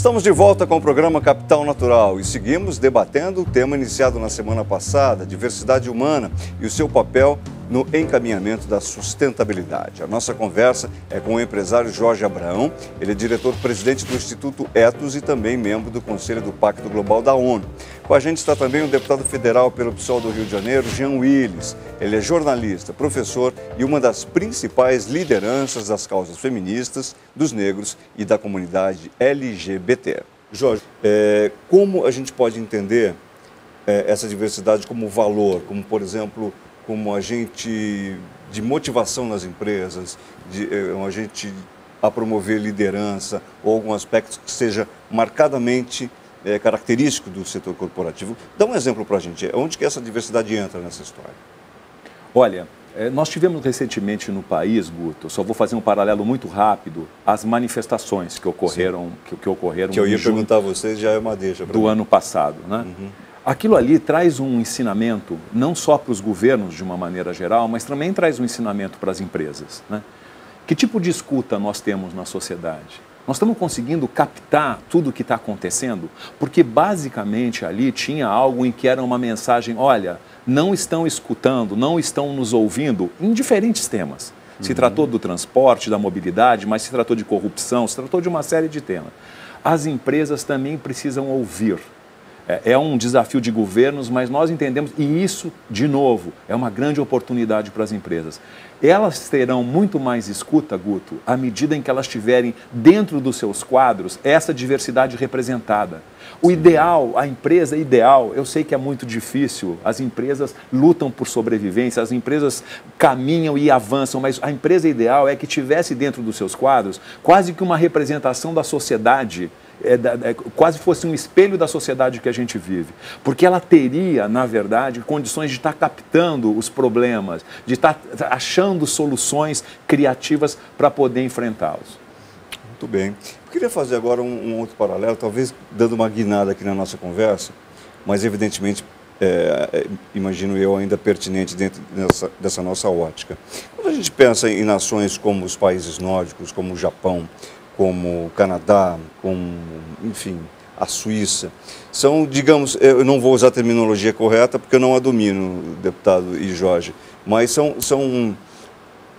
Estamos de volta com o programa Capital Natural e seguimos debatendo o tema iniciado na semana passada, diversidade humana e o seu papel no encaminhamento da sustentabilidade. A nossa conversa é com o empresário Jorge Abraão, ele é diretor-presidente do Instituto Ethos e também membro do Conselho do Pacto Global da ONU. Com a gente está também o deputado federal pelo PSOL do Rio de Janeiro, Jean Willis. Ele é jornalista, professor e uma das principais lideranças das causas feministas, dos negros e da comunidade LGBT. Jorge, como a gente pode entender essa diversidade como valor, como, por exemplo, como agente de motivação nas empresas, um agente a promover liderança ou algum aspecto que seja marcadamente característico do setor corporativo? Dá um exemplo para a gente. Onde que essa diversidade entra nessa história? Olha, nós tivemos recentemente no país, Guto, só vou fazer um paralelo muito rápido, as manifestações que ocorreram, que ocorreram que eu ia perguntar a vocês, já é uma deixa do ano passado, né? Uhum. Aquilo ali traz um ensinamento, não só para os governos de uma maneira geral, mas também traz um ensinamento para as empresas, né? Que tipo de escuta nós temos na sociedade? Nós estamos conseguindo captar tudo o que está acontecendo? Porque basicamente ali tinha algo em que era uma mensagem, olha, não estão escutando, não estão nos ouvindo em diferentes temas. Se tratou do transporte, da mobilidade, mas se tratou de corrupção, se tratou de uma série de temas. As empresas também precisam ouvir. É um desafio de governos, mas nós entendemos, e isso, de novo, é uma grande oportunidade para as empresas. Elas terão muito mais escuta, Guto, à medida em que elas tiverem dentro dos seus quadros essa diversidade representada. O ideal, a empresa ideal, eu sei que é muito difícil, as empresas lutam por sobrevivência, as empresas caminham e avançam, mas a empresa ideal é que tivesse dentro dos seus quadros quase que uma representação da sociedade, quase fosse um espelho da sociedade que a gente vive, porque ela teria, na verdade, condições de estar captando os problemas, de estar achando soluções criativas para poder enfrentá-los. Muito bem. Eu queria fazer agora um outro paralelo, talvez dando uma guinada aqui na nossa conversa, mas evidentemente, imagino eu, ainda pertinente dentro dessa nossa ótica. Quando a gente pensa em nações como os países nórdicos, como o Japão, como o Canadá, como, enfim, a Suíça, são, digamos, eu não vou usar a terminologia correta porque eu não a domino, deputado e Jorge, mas são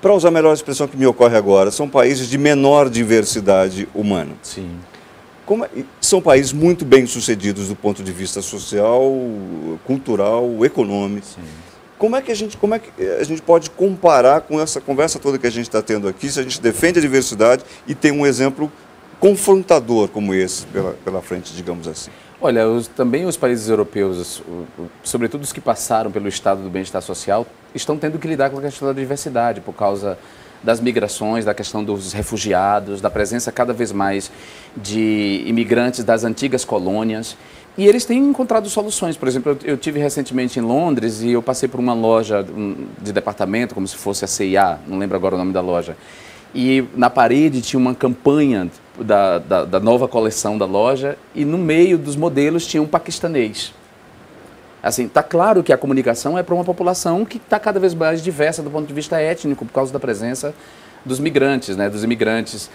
para usar a melhor expressão que me ocorre agora, são países de menor diversidade humana. Sim. São países muito bem sucedidos do ponto de vista social, cultural, econômico. Sim. Como é que a gente pode comparar com essa conversa toda que a gente está tendo aqui, se a gente defende a diversidade e tem um exemplo confrontador como esse pela frente, digamos assim? Olha, também os países europeus, sobretudo os que passaram pelo estado do bem-estar social, estão tendo que lidar com a questão da diversidade por causa das migrações, da questão dos refugiados, da presença cada vez mais de imigrantes das antigas colônias. E eles têm encontrado soluções. Por exemplo, eu tive recentemente em Londres e eu passei por uma loja de departamento, como se fosse a C&A, não lembro agora o nome da loja. E na parede tinha uma campanha da nova coleção da loja e no meio dos modelos tinha um paquistanês. Assim, está claro que a comunicação é para uma população que está cada vez mais diversa do ponto de vista étnico por causa da presença dos migrantes, né, dos imigrantes.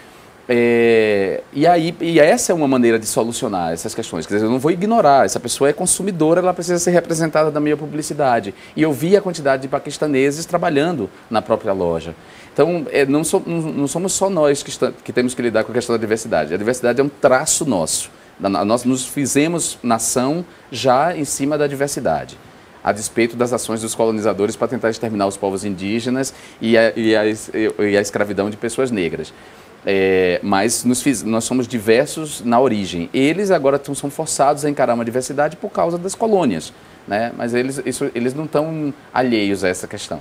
E essa é uma maneira de solucionar essas questões. Quer dizer, eu não vou ignorar, essa pessoa é consumidora, ela precisa ser representada da minha publicidade. E eu vi a quantidade de paquistaneses trabalhando na própria loja. Então, não somos só nós que temos que lidar com a questão da diversidade. A diversidade é um traço nosso. Nós nos fizemos nação já em cima da diversidade, a despeito das ações dos colonizadores para tentar exterminar os povos indígenas e a escravidão de pessoas negras. Mas nós somos diversos na origem. Eles agora são forçados a encarar uma diversidade por causa das colônias, né? Mas eles não estão alheios a essa questão.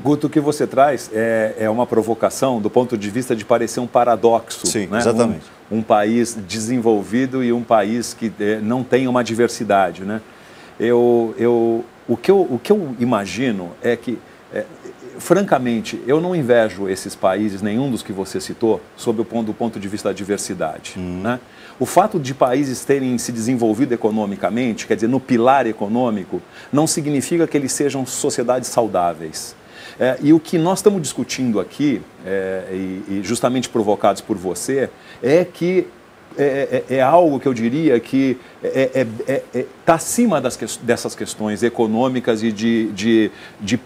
Guto, o que você traz é uma provocação do ponto de vista de parecer um paradoxo. Sim, né? Exatamente. Um país desenvolvido e um país que não tem uma diversidade, né? O que eu imagino é que, francamente, eu não invejo esses países, nenhum dos que você citou, sob do ponto de vista da diversidade. Né? O fato de países terem se desenvolvido economicamente, quer dizer, no pilar econômico, não significa que eles sejam sociedades saudáveis. E o que nós estamos discutindo aqui, e justamente provocados por você, é que é algo que eu diria que está acima dessas questões econômicas e de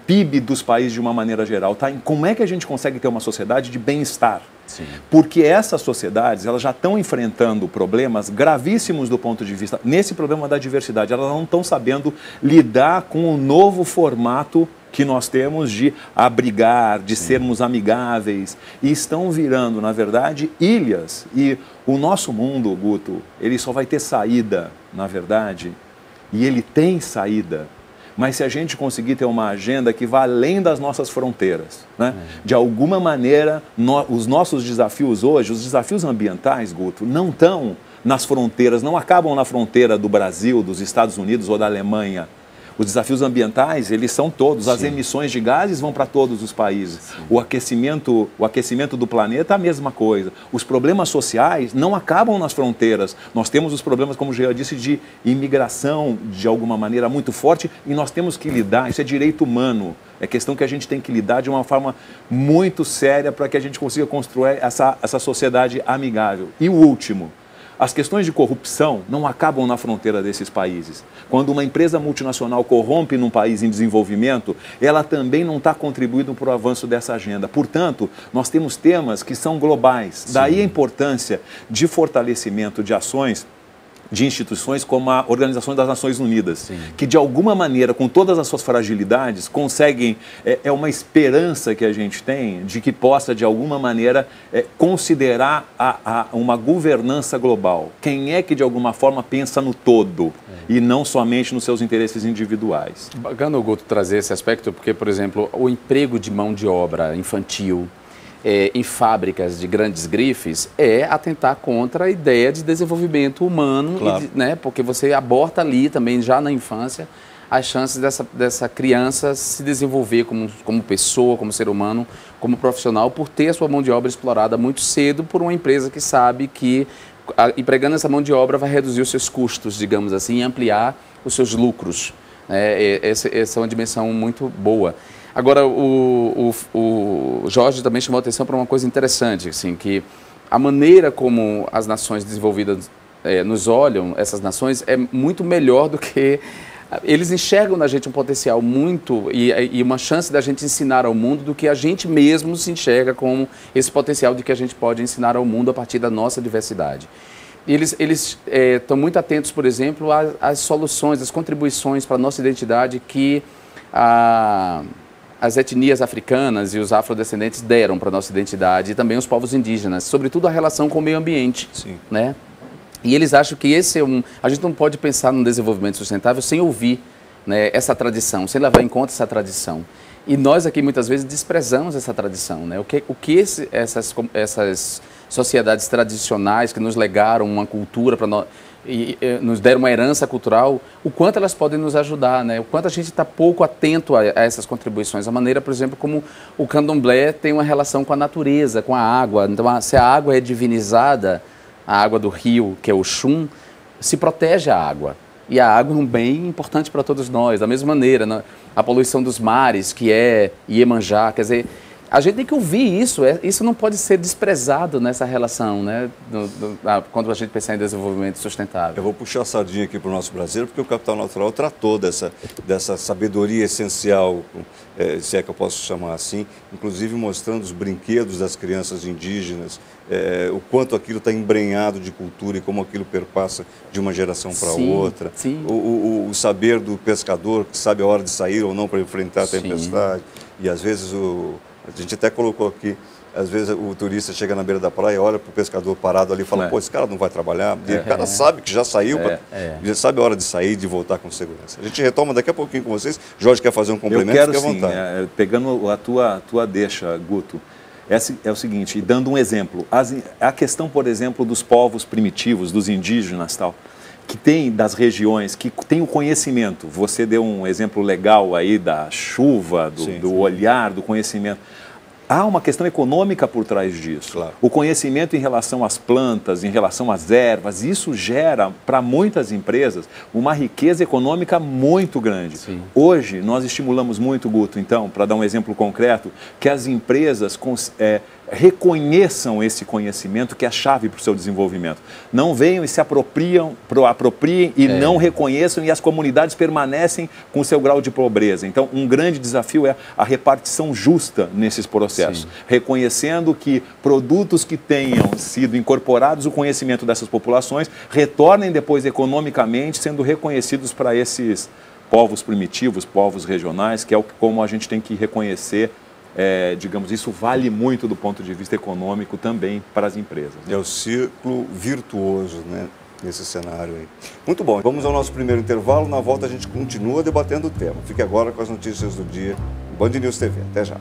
PIB dos países de uma maneira geral. Tá? Como é que a gente consegue ter uma sociedade de bem-estar? Sim. Porque essas sociedades, elas já estão enfrentando problemas gravíssimos do ponto de vista, nesse problema da diversidade, elas não estão sabendo lidar com o novo formato que nós temos de abrigar, de sermos amigáveis, e estão virando, na verdade, ilhas. E o nosso mundo, Guto, ele só vai ter saída, na verdade, e ele tem saída, mas se a gente conseguir ter uma agenda que vá além das nossas fronteiras, né? De alguma maneira, os nossos desafios hoje, os desafios ambientais, Guto, não estão nas fronteiras, não acabam na fronteira do Brasil, dos Estados Unidos ou da Alemanha. Os desafios ambientais, eles são todos. As emissões de gases vão para todos os países. O aquecimento do planeta, a mesma coisa. Os problemas sociais não acabam nas fronteiras. Nós temos os problemas, como o Jean disse, de imigração, de alguma maneira, muito forte, e nós temos que lidar. Isso é direito humano. É questão que a gente tem que lidar de uma forma muito séria para que a gente consiga construir essa sociedade amigável. E o último, as questões de corrupção não acabam na fronteira desses países. Quando uma empresa multinacional corrompe num país em desenvolvimento, ela também não está contribuindo para o avanço dessa agenda. Portanto, nós temos temas que são globais. Sim. Daí a importância de fortalecimento de ações de instituições como a Organização das Nações Unidas, sim, que de alguma maneira, com todas as suas fragilidades, conseguem, é uma esperança que a gente tem de que possa de alguma maneira considerar uma governança global. Quem é que de alguma forma pensa no todo e não somente nos seus interesses individuais? Bacana, Guto, trazer esse aspecto, porque, por exemplo, o emprego de mão de obra infantil em fábricas de grandes grifes é atentar contra a ideia de desenvolvimento humano, claro, né, porque você aborta ali também, já na infância, as chances dessa criança se desenvolver como pessoa, como ser humano, como profissional, por ter a sua mão de obra explorada muito cedo por uma empresa que sabe que empregando essa mão de obra vai reduzir os seus custos, digamos assim, e ampliar os seus lucros. Essa é uma dimensão muito boa. Agora, o Jorge também chamou a atenção para uma coisa interessante, assim, que a maneira como as nações desenvolvidas nos olham, essas nações, é muito melhor do que... Eles enxergam na gente um potencial muito e uma chance da gente ensinar ao mundo do que a gente mesmo se enxerga como esse potencial de que a gente pode ensinar ao mundo a partir da nossa diversidade. Eles estão muito atentos, por exemplo, às soluções, às contribuições para a nossa identidade que as etnias africanas e os afrodescendentes deram para a nossa identidade, e também os povos indígenas, sobretudo a relação com o meio ambiente. Sim. Né? E eles acham que esse a gente não pode pensar no desenvolvimento sustentável sem ouvir, né, essa tradição, sem levar em conta essa tradição. E nós aqui muitas vezes desprezamos essa tradição. Né? Essas sociedades tradicionais que nos legaram uma cultura para nós, e nos deram uma herança cultural, o quanto elas podem nos ajudar, né? O quanto a gente está pouco atento a essas contribuições. A maneira, por exemplo, como o candomblé tem uma relação com a natureza, com a água. Então, se a água é divinizada, a água do rio, que é o Xum, se protege a água. E a água é um bem importante para todos nós. Da mesma maneira, né? A poluição dos mares, que é Iemanjá, quer dizer... A gente tem que ouvir isso, isso não pode ser desprezado nessa relação, né, quando a gente pensar em desenvolvimento sustentável. Eu vou puxar a sardinha aqui para o nosso brasileiro, porque o Capital Natural tratou dessa sabedoria essencial, se é que eu posso chamar assim, inclusive mostrando os brinquedos das crianças indígenas, o quanto aquilo está embrenhado de cultura e como aquilo perpassa de uma geração para outra. Sim. O saber do pescador, que sabe a hora de sair ou não para enfrentar a tempestade, e às vezes a gente até colocou aqui, às vezes o turista chega na beira da praia, olha para o pescador parado ali e fala, pô, esse cara não vai trabalhar. E o cara sabe que já saiu, já sabe a hora de sair e de voltar com segurança. A gente retoma daqui a pouquinho com vocês. Jorge quer fazer um complemento? Eu quero, fique à vontade. Pegando a tua deixa, Guto, é o seguinte, e dando um exemplo, a questão, por exemplo, dos povos primitivos, dos indígenas, tal, que tem das regiões, que tem o conhecimento. Você deu um exemplo legal aí da chuva, do olhar, do conhecimento. Há uma questão econômica por trás disso. Claro. O conhecimento em relação às plantas, em relação às ervas, isso gera para muitas empresas uma riqueza econômica muito grande. Sim. Hoje, nós estimulamos muito, Guto, então, para dar um exemplo concreto, que as empresas reconheçam esse conhecimento que é a chave para o seu desenvolvimento. Não venham e se apropriem e não reconheçam, e as comunidades permanecem com o seu grau de pobreza. Então, um grande desafio é a repartição justa nesses processos, reconhecendo que produtos que tenham sido incorporados o conhecimento dessas populações retornem depois economicamente, sendo reconhecidos para esses povos primitivos, povos regionais, que é como a gente tem que reconhecer. Digamos, isso vale muito do ponto de vista econômico também para as empresas. É o círculo virtuoso, né, nesse cenário aí. Muito bom, vamos ao nosso primeiro intervalo. Na volta a gente continua debatendo o tema. Fique agora com as notícias do dia no Band News TV. Até já.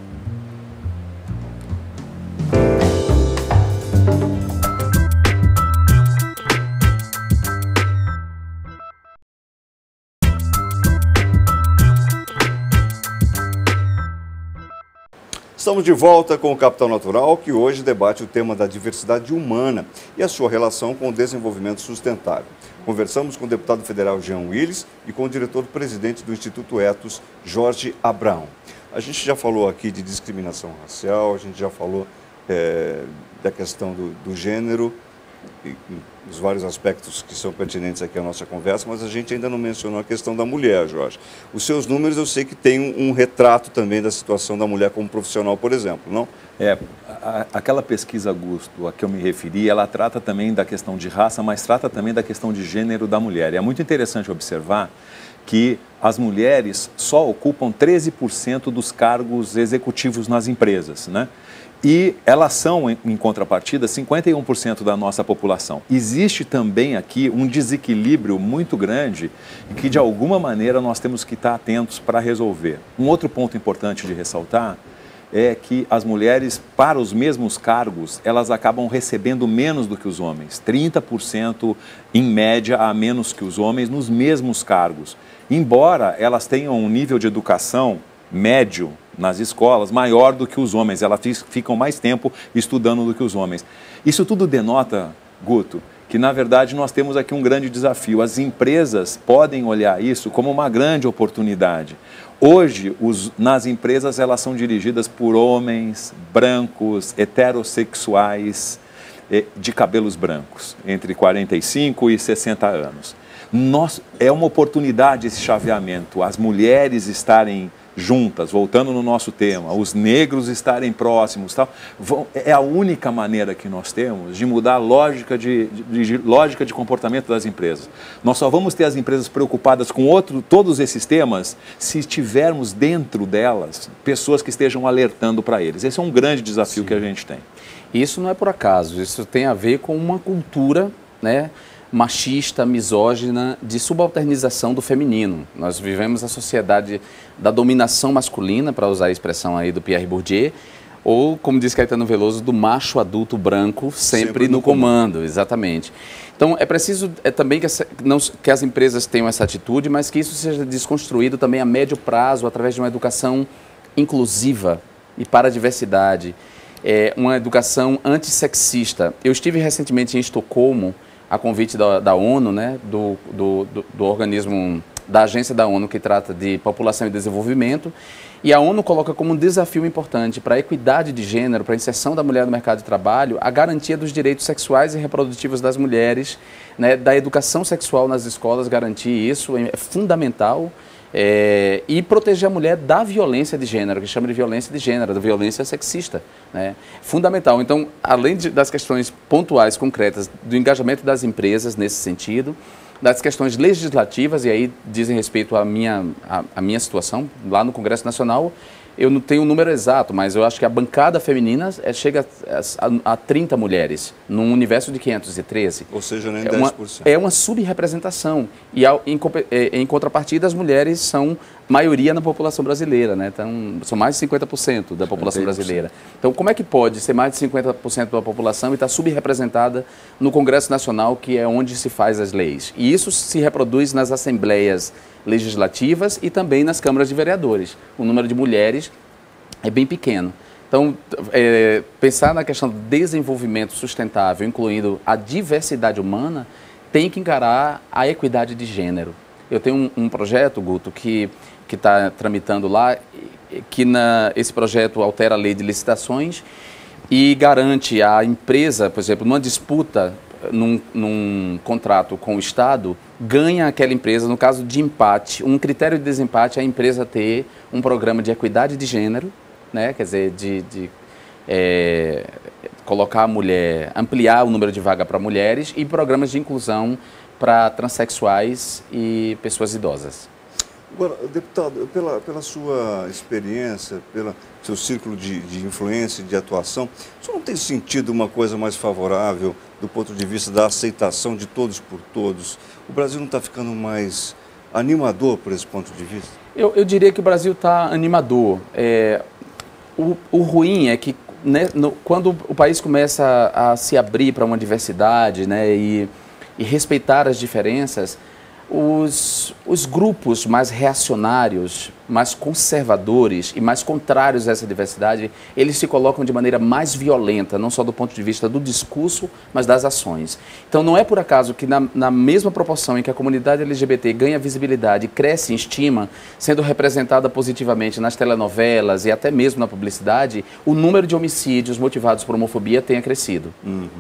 Estamos de volta com o Capital Natural, que hoje debate o tema da diversidade humana e a sua relação com o desenvolvimento sustentável. Conversamos com o deputado federal Jean Willis e com o diretor-presidente do Instituto Ethos, Jorge Abraão. A gente já falou aqui de discriminação racial, a gente já falou da questão do gênero, e os vários aspectos que são pertinentes aqui à nossa conversa, mas a gente ainda não mencionou a questão da mulher, Jorge. Os seus números eu sei que tem um retrato também da situação da mulher como profissional, por exemplo, não? Aquela pesquisa, Augusto, a que eu me referi, ela trata também da questão de raça, mas trata também da questão de gênero da mulher. E é muito interessante observar que as mulheres só ocupam 13% dos cargos executivos nas empresas, né? E elas são, em contrapartida, 51% da nossa população. Existe também aqui um desequilíbrio muito grande que, de alguma maneira, nós temos que estar atentos para resolver. Um outro ponto importante de ressaltar é que as mulheres, para os mesmos cargos, elas acabam recebendo menos do que os homens. 30% em média a menos que os homens nos mesmos cargos. Embora elas tenham um nível de educação médio nas escolas maior do que os homens, elas ficam mais tempo estudando do que os homens. Isso tudo denota, Guto, que na verdade nós temos aqui um grande desafio. As empresas podem olhar isso como uma grande oportunidade. Hoje, nas empresas, elas são dirigidas por homens brancos, heterossexuais, de cabelos brancos, entre 45 e 60 anos. É uma oportunidade esse chaveamento, as mulheres estarem juntas, voltando no nosso tema, os negros estarem próximos, tal, é a única maneira que nós temos de mudar a lógica de comportamento das empresas. Nós só vamos ter as empresas preocupadas com todos esses temas se estivermos dentro delas pessoas que estejam alertando para eles. Esse é um grande desafio que a gente tem. Isso não é por acaso, isso tem a ver com uma cultura, né, machista, misógina, de subalternização do feminino. Nós vivemos a sociedade da dominação masculina, para usar a expressão aí do Pierre Bourdieu, ou, como diz Caetano Veloso, do macho adulto branco sempre no comando. Exatamente. Então, é preciso também que as empresas tenham essa atitude, mas que isso seja desconstruído também a médio prazo, através de uma educação inclusiva e para a diversidade, uma educação antissexista. Eu estive recentemente em Estocolmo, a convite da ONU, né, do organismo, da agência da ONU que trata de população e desenvolvimento, e a ONU coloca como um desafio importante para a equidade de gênero, para a inserção da mulher no mercado de trabalho, a garantia dos direitos sexuais e reprodutivos das mulheres, né, da educação sexual nas escolas, garantir isso é fundamental, e proteger a mulher da violência de gênero, que chama de violência de gênero, da violência sexista, né? Fundamental. Então, além das questões pontuais, concretas, do engajamento das empresas nesse sentido, das questões legislativas, e aí dizem respeito à minha situação, lá no Congresso Nacional, eu não tenho o número exato, mas eu acho que a bancada feminina chega a 30 mulheres, num universo de 513. Ou seja, nem 10%. É uma subrepresentação. E em contrapartida, as mulheres são maioria na população brasileira, né? Então, são mais de 50% da população brasileira. Então, como é que pode ser mais de 50% da população e estar subrepresentada no Congresso Nacional, que é onde se faz as leis? E isso se reproduz nas assembleias legislativas e também nas câmaras de vereadores. O número de mulheres é bem pequeno. Então, pensar na questão do desenvolvimento sustentável, incluindo a diversidade humana, tem que encarar a equidade de gênero. Eu tenho um projeto, Guto, que está tramitando lá, que esse projeto altera a lei de licitações e garante à empresa, por exemplo, numa disputa, num contrato com o Estado, ganha aquela empresa, no caso de empate, um critério de desempate é a empresa ter um programa de equidade de gênero, né? Quer dizer, colocar a mulher, ampliar o número de vaga para mulheres e programas de inclusão para transexuais e pessoas idosas. Agora, deputado, pela sua experiência, pelo seu círculo de influência e de atuação, o senhor não tem sentido uma coisa mais favorável do ponto de vista da aceitação de todos por todos? O Brasil não está ficando mais animador por esse ponto de vista? Eu diria que o Brasil está animador. O ruim é que, né, quando o país começa a se abrir para uma diversidade, né, e respeitar as diferenças, os grupos mais reacionários, mais conservadores e mais contrários a essa diversidade, eles se colocam de maneira mais violenta, não só do ponto de vista do discurso, mas das ações. Então não é por acaso que na mesma proporção em que a comunidade LGBT ganha visibilidade, cresce em estima, sendo representada positivamente nas telenovelas e até mesmo na publicidade, o número de homicídios motivados por homofobia tenha crescido.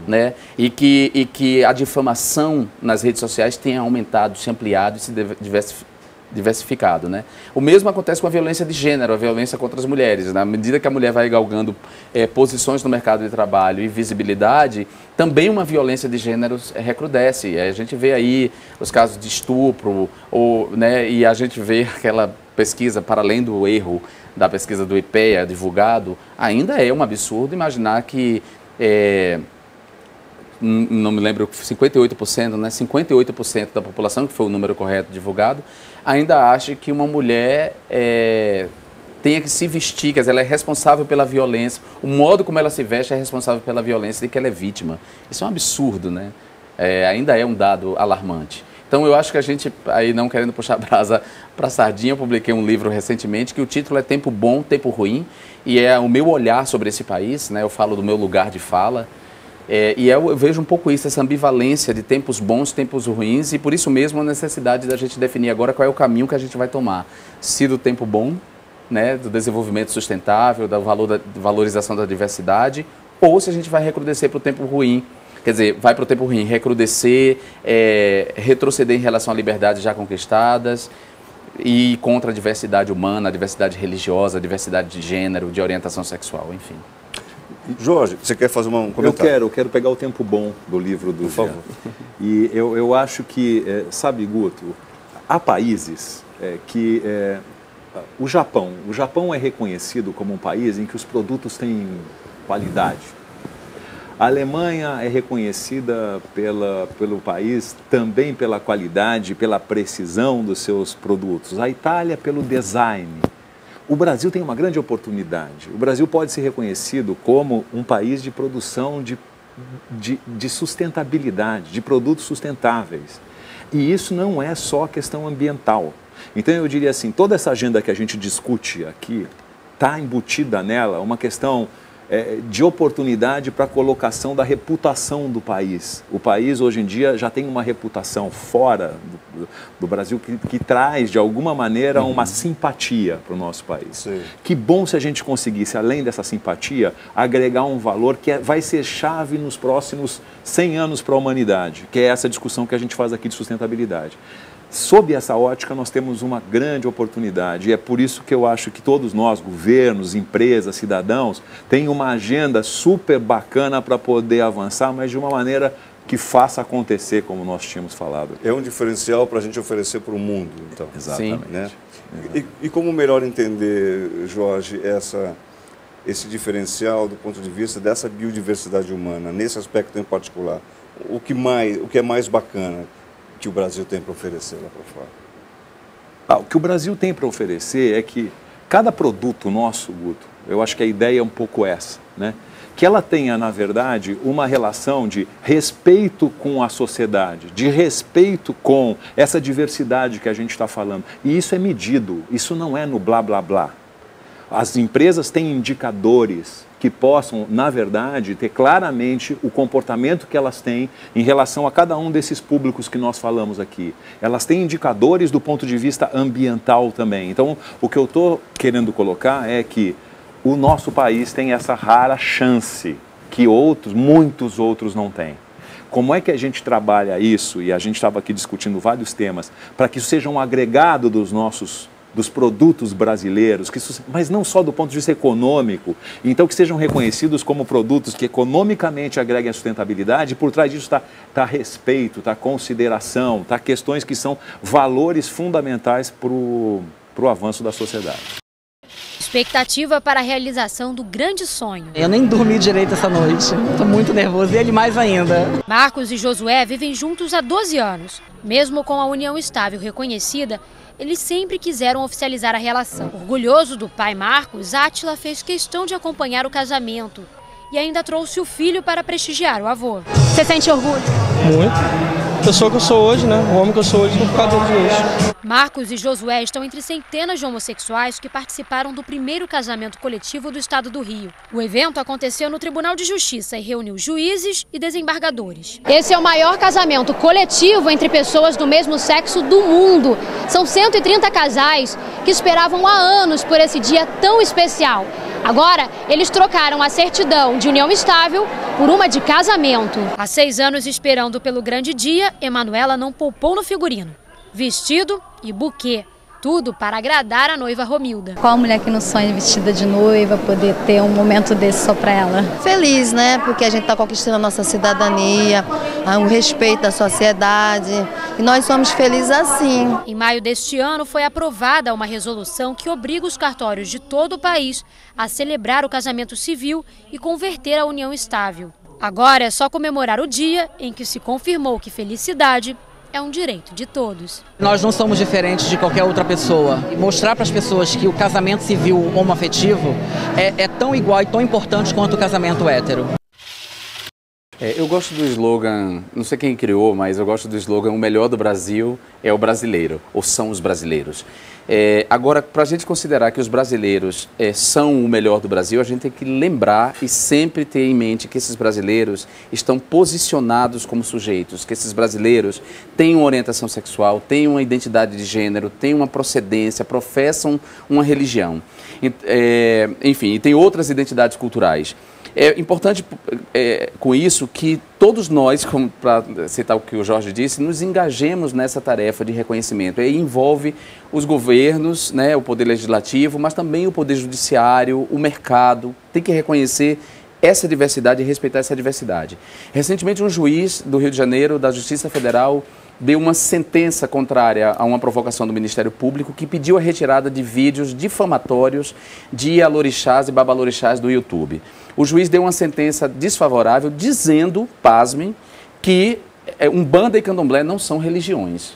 Né? E que a difamação nas redes sociais tenha aumentado, se ampliado e se diversificado, né? O mesmo acontece com a violência de gênero, a violência contra as mulheres. Na medida que a mulher vai galgando posições no mercado de trabalho e visibilidade, também uma violência de gênero recrudesce. A gente vê aí os casos de estupro, né, e a gente vê aquela pesquisa, para além do erro da pesquisa do IPEA divulgado, ainda é um absurdo imaginar que não me lembro, 58%, né? 58% da população, que foi o número correto divulgado, ainda acha que uma mulher tenha que se vestir, quer dizer, ela é responsável pela violência, o modo como ela se veste é responsável pela violência de que ela é vítima. Isso é um absurdo, né? Ainda é um dado alarmante. Então eu acho que a gente, aí não querendo puxar a brasa para a sardinha, eu publiquei um livro recentemente que o título é Tempo Bom, Tempo Ruim, e é o meu olhar sobre esse país, né? Eu falo do meu lugar de fala. E eu vejo um pouco isso, essa ambivalência de tempos bons, tempos ruins, e por isso mesmo a necessidade da gente definir agora qual é o caminho que a gente vai tomar. Se do tempo bom, né, do desenvolvimento sustentável, da valorização da diversidade, ou se a gente vai recrudescer para o tempo ruim. Quer dizer, vai para o tempo ruim, recrudescer, retroceder em relação a liberdades já conquistadas, e contra a diversidade humana, a diversidade religiosa, a diversidade de gênero, de orientação sexual, enfim. Jorge, você quer fazer um comentário? Eu quero pegar o tempo bom do livro do Jean. E eu acho que, sabe, Guto, há países que... O Japão é reconhecido como um país em que os produtos têm qualidade. A Alemanha é reconhecida pelo país também pela qualidade, pela precisão dos seus produtos. A Itália pelo design. O Brasil tem uma grande oportunidade. O Brasil pode ser reconhecido como um país de produção de sustentabilidade, de produtos sustentáveis. E isso não é só questão ambiental. Então eu diria assim, toda essa agenda que a gente discute aqui, está embutida nela uma questão de oportunidade para a colocação da reputação do país. O país hoje em dia já tem uma reputação fora do Brasil que traz de alguma maneira uma simpatia para o nosso país. Sim. Que bom se a gente conseguisse, além dessa simpatia, agregar um valor que vai ser chave nos próximos 100 anos para a humanidade, que é essa discussão que a gente faz aqui de sustentabilidade. Sob essa ótica, nós temos uma grande oportunidade e é por isso que eu acho que todos nós, governos, empresas, cidadãos, têm uma agenda super bacana para poder avançar, mas de uma maneira que faça acontecer, como nós tínhamos falado. É um diferencial para a gente oferecer para o mundo, então. Exatamente. Né? E como melhor entender, Jorge, esse diferencial do ponto de vista dessa biodiversidade humana, nesse aspecto em particular? O que é mais bacana que o Brasil tem para oferecer lá para fora? O que o Brasil tem para oferecer é que cada produto nosso, Guto, eu acho que a ideia é um pouco essa, né? Que ela tenha, na verdade, uma relação de respeito com a sociedade, de respeito com essa diversidade que a gente está falando. E isso é medido, isso não é no blá, blá, blá. As empresas têm indicadores que possam, na verdade, ter claramente o comportamento que elas têm em relação a cada um desses públicos que nós falamos aqui. Elas têm indicadores do ponto de vista ambiental também. Então, o que eu estou querendo colocar é que o nosso país tem essa rara chance que muitos outros não têm. Como é que a gente trabalha isso, e a gente estava aqui discutindo vários temas, para que isso seja um agregado dos produtos brasileiros, mas não só do ponto de vista econômico, então que sejam reconhecidos como produtos que economicamente agreguem a sustentabilidade, e por trás disso está respeito, está consideração, está questões que são valores fundamentais para o avanço da sociedade. Expectativa para a realização do grande sonho. Eu nem dormi direito essa noite, estou muito nervoso e ele mais ainda. Marcos e Josué vivem juntos há 12 anos. Mesmo com a união estável reconhecida, eles sempre quiseram oficializar a relação. Orgulhoso do pai Marcos, Átila fez questão de acompanhar o casamento e ainda trouxe o filho para prestigiar o avô. Você sente orgulho? Muito. A pessoa que eu sou hoje, né? O homem que eu sou hoje, por causa deles. Marcos e Josué estão entre centenas de homossexuais que participaram do primeiro casamento coletivo do estado do Rio. O evento aconteceu no Tribunal de Justiça e reuniu juízes e desembargadores. Esse é o maior casamento coletivo entre pessoas do mesmo sexo do mundo. São 130 casais que esperavam há anos por esse dia tão especial. Agora, eles trocaram a certidão de união estável por uma de casamento. Há 6 anos esperando pelo grande dia, Emanuela não poupou no figurino. Vestido e buquê. Tudo para agradar a noiva Romilda. Qual mulher que não sonha vestida de noiva, poder ter um momento desse só para ela? Feliz, né? Porque a gente está conquistando a nossa cidadania, o respeito da sociedade. E nós somos felizes assim. Em maio deste ano foi aprovada uma resolução que obriga os cartórios de todo o país a celebrar o casamento civil e converter a união estável. Agora é só comemorar o dia em que se confirmou que felicidade é um direito de todos. Nós não somos diferentes de qualquer outra pessoa. E mostrar para as pessoas que o casamento civil homoafetivo é tão igual e tão importante quanto o casamento hétero. Eu gosto do slogan, não sei quem criou, mas eu gosto do slogan: o melhor do Brasil é o brasileiro, ou são os brasileiros. Agora, para a gente considerar que os brasileiros são o melhor do Brasil, a gente tem que lembrar e sempre ter em mente que esses brasileiros estão posicionados como sujeitos, que esses brasileiros têm uma orientação sexual, têm uma identidade de gênero, têm uma procedência, professam uma religião, enfim, e tem outras identidades culturais. É importante com isso que todos nós, para citar o que o Jorge disse, nos engajemos nessa tarefa de reconhecimento. E envolve os governos, né, o poder legislativo, mas também o poder judiciário, o mercado. Tem que reconhecer essa diversidade e respeitar essa diversidade. Recentemente, um juiz do Rio de Janeiro, da Justiça Federal, deu uma sentença contrária a uma provocação do Ministério Público que pediu a retirada de vídeos difamatórios de ialorixás e babalorixás do YouTube. O juiz deu uma sentença desfavorável dizendo, pasmem, que Umbanda e Candomblé não são religiões.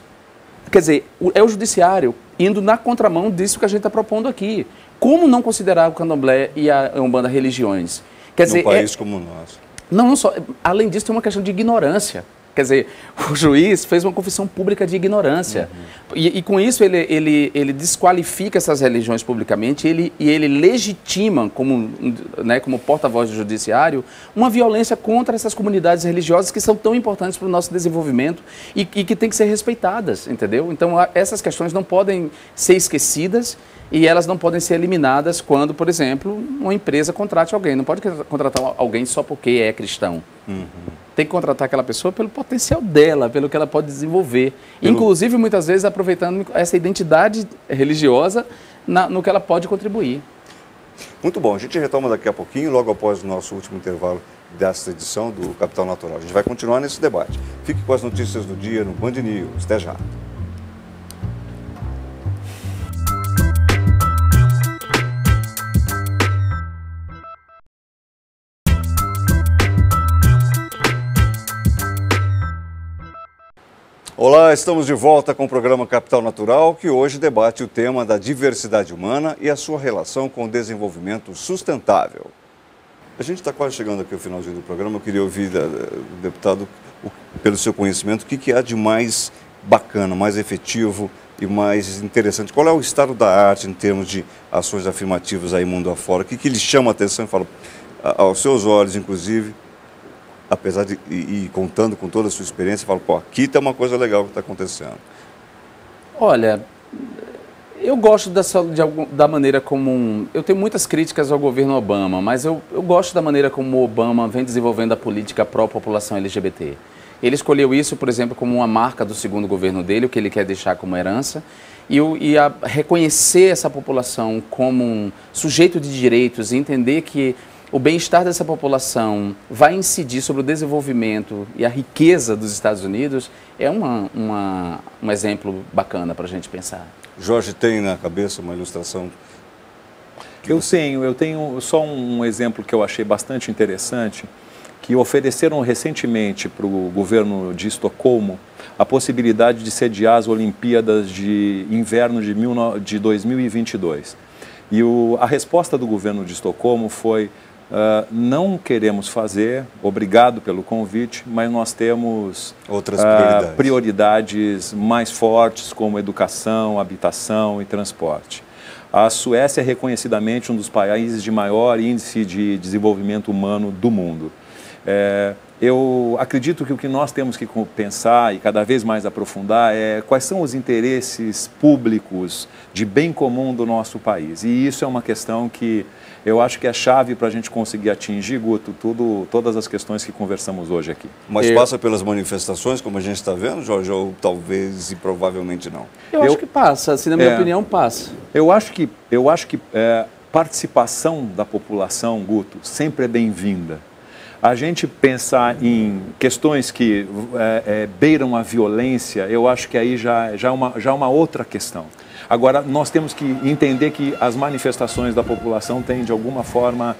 Quer dizer, é o judiciário indo na contramão disso que a gente está propondo aqui. Como não considerar o Candomblé e a Umbanda religiões? Quer dizer, num país como o nosso. Não só. Além disso, tem uma questão de ignorância. Quer dizer, o juiz fez uma confissão pública de ignorância. Uhum. E com isso ele desqualifica essas religiões publicamente e ele legitima, como porta-voz do judiciário, uma violência contra essas comunidades religiosas que são tão importantes para o nosso desenvolvimento e que têm que ser respeitadas, entendeu? Então, essas questões não podem ser esquecidas e elas não podem ser eliminadas quando, por exemplo, uma empresa contrate alguém. Não pode contratar alguém só porque é cristão. Uhum. Tem que contratar aquela pessoa pelo potencial dela, pelo que ela pode desenvolver. Inclusive, muitas vezes, aproveitando essa identidade religiosa no que ela pode contribuir. Muito bom. A gente retoma daqui a pouquinho, logo após o nosso último intervalo desta edição do Capital Natural. A gente vai continuar nesse debate. Fique com as notícias do dia no Band News. Até já. Olá, estamos de volta com o programa Capital Natural, que hoje debate o tema da diversidade humana e a sua relação com o desenvolvimento sustentável. A gente está quase chegando aqui ao finalzinho do programa. Eu queria ouvir do deputado, pelo seu conhecimento, o que há de mais bacana, mais efetivo e mais interessante. Qual é o estado da arte em termos de ações afirmativas aí mundo afora? O que lhe chama a atenção e fala, aos seus olhos, inclusive, apesar de ir contando com toda a sua experiência, fala, pô, aqui está uma coisa legal que está acontecendo. Olha, Eu gosto da maneira como... Eu tenho muitas críticas ao governo Obama, mas eu gosto da maneira como o Obama vem desenvolvendo a política pró-população LGBT. Ele escolheu isso, por exemplo, como uma marca do segundo governo dele, o que ele quer deixar como herança, e a reconhecer essa população como um sujeito de direitos e entender que o bem-estar dessa população vai incidir sobre o desenvolvimento e a riqueza dos Estados Unidos é um exemplo bacana para a gente pensar. Jorge, tem na cabeça uma ilustração? Eu tenho só um exemplo que eu achei bastante interessante, que ofereceram recentemente para o governo de Estocolmo a possibilidade de sediar as Olimpíadas de Inverno de 2022. E a resposta do governo de Estocolmo foi: não queremos fazer, obrigado pelo convite, mas nós temos outras prioridades mais fortes, como educação, habitação e transporte. A Suécia é reconhecidamente um dos países de maior índice de desenvolvimento humano do mundo. Eu acredito que o que nós temos que pensar e cada vez mais aprofundar é quais são os interesses públicos de bem comum do nosso país. E isso é uma questão que eu acho que é chave para a gente conseguir atingir, Guto, todas as questões que conversamos hoje aqui. Mas passa pelas manifestações, como a gente está vendo, Jorge, ou talvez e provavelmente não? Eu acho que passa, assim, na minha opinião, passa. Eu acho que participação da população, Guto, sempre é bem-vinda. A gente pensar em questões que beiram a violência, eu acho que aí já é uma outra questão. Agora, nós temos que entender que as manifestações da população têm, de alguma forma,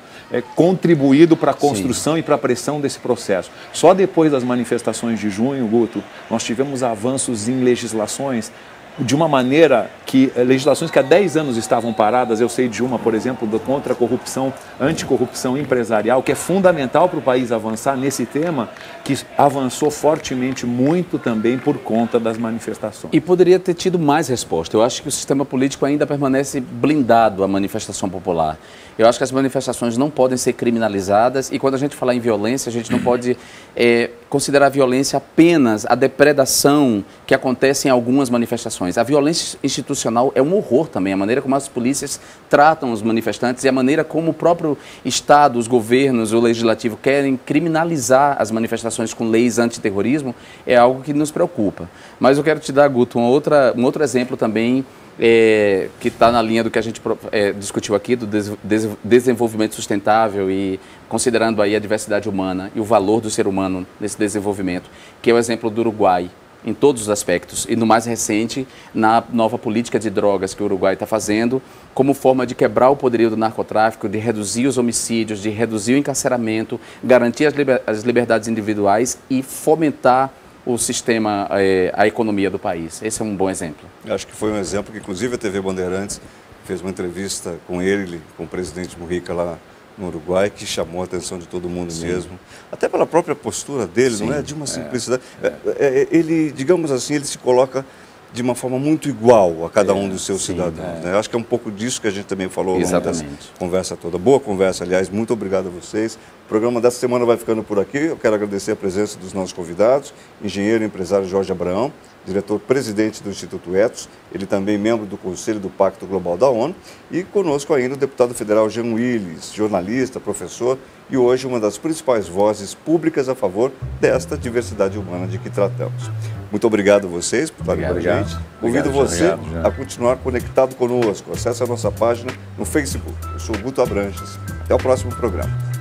contribuído para a construção e para a pressão desse processo. Só depois das manifestações de junho, Guto, nós tivemos avanços em legislações de uma maneira que legislações que há 10 anos estavam paradas, eu sei de uma, por exemplo, contra a corrupção, anticorrupção empresarial, que é fundamental para o país avançar nesse tema, que avançou fortemente muito também por conta das manifestações. E poderia ter tido mais resposta. Eu acho que o sistema político ainda permanece blindado à manifestação popular. Eu acho que as manifestações não podem ser criminalizadas e quando a gente falar em violência, a gente não pode considerar a violência apenas a depredação que acontece em algumas manifestações. A violência institucional é um horror também, a maneira como as polícias tratam os manifestantes e a maneira como o próprio Estado, os governos, o Legislativo querem criminalizar as manifestações com leis antiterrorismo é algo que nos preocupa. Mas eu quero te dar, Guto, um outro exemplo também que está na linha do que a gente discutiu aqui, do desenvolvimento sustentável e considerando aí a diversidade humana e o valor do ser humano nesse desenvolvimento, que é o exemplo do Uruguai, em todos os aspectos, e no mais recente, na nova política de drogas que o Uruguai está fazendo, como forma de quebrar o poderio do narcotráfico, de reduzir os homicídios, de reduzir o encarceramento, garantir as liberdades individuais e fomentar o sistema, a economia do país. Esse é um bom exemplo. Acho que foi um exemplo que, inclusive, a TV Bandeirantes fez uma entrevista com ele, com o presidente Mujica lá no Uruguai, que chamou a atenção de todo mundo mesmo, até pela própria postura dele, não é? De uma simplicidade. Ele, digamos assim, ele se coloca de uma forma muito igual a cada um dos seus cidadãos. Né? Acho que é um pouco disso que a gente também falou ao longo dessa conversa toda. Boa conversa, aliás, muito obrigado a vocês. O programa dessa semana vai ficando por aqui. Eu quero agradecer a presença dos nossos convidados, engenheiro e empresário Jorge Abraão, diretor-presidente do Instituto Ethos, ele também membro do Conselho do Pacto Global da ONU, e conosco ainda o deputado federal Jean Willis, jornalista, professor e hoje uma das principais vozes públicas a favor desta diversidade humana de que tratamos. Muito obrigado a vocês por estarem com a gente. Convido você a continuar conectado conosco. Acesse a nossa página no Facebook. Eu sou Guto Abranches. Até o próximo programa.